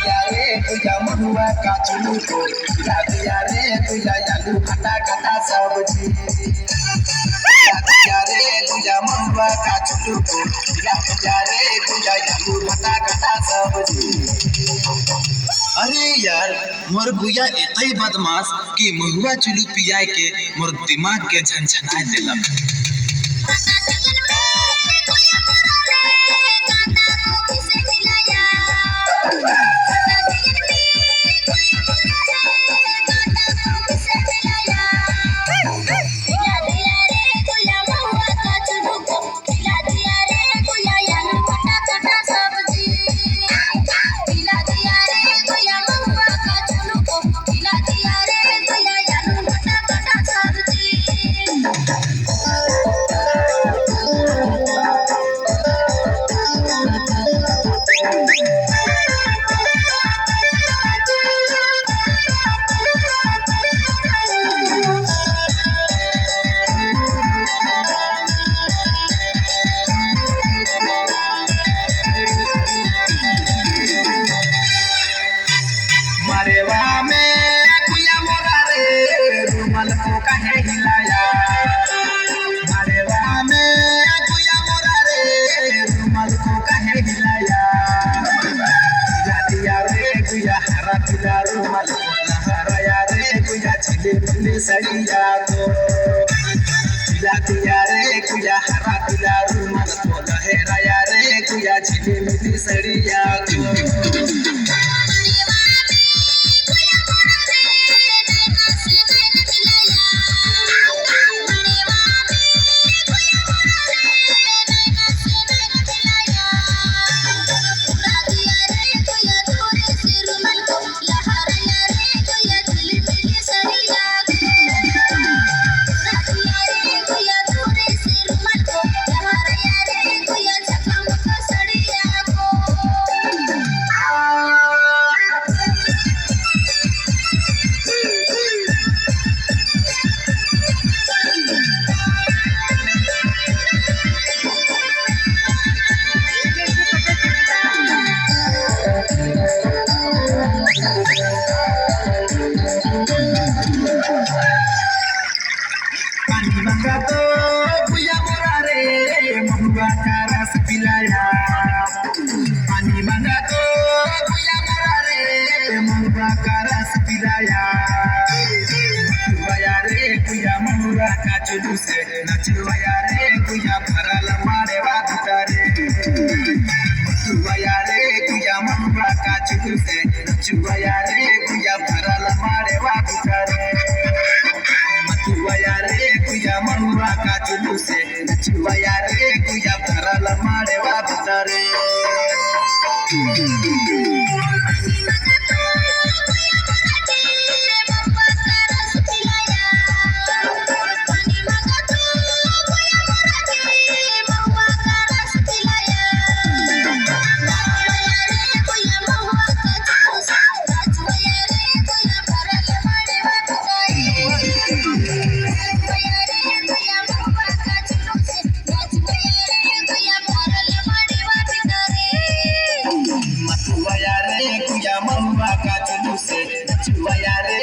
दिया रे तुझा महुआ का चुलू को खिला दिया रे तुझा आलू खटा खटा सब्जी दिया रे तुझा महुआ का चुलू को खिला दिया रे तुझा आलू खटा खटा सब्जी। अरे यार मोर भुया इतई बदमाश कि महुआ चुलू पिया के मोर दिमाग के झनझना देलक। सड़िया को दिया रे कुया हरा पिला रूमाल को लहराया रे कुया छिले मिली सड़िया को। पानी मंगा तो भैया मोरा रे महुआ का रस पिलाया भैया रे भैया महुआ का चुलू से नचवाया रे भैया भरल मारे बातरे भैया रे भैया महुआ का चुलू से नचवाया रे भैया भरल मारे बातरे भैया रे भैया महुआ का चुलू से नचवाया रे भैया भरल मारे बातरे। महुआ का चुलू से नचवाया रे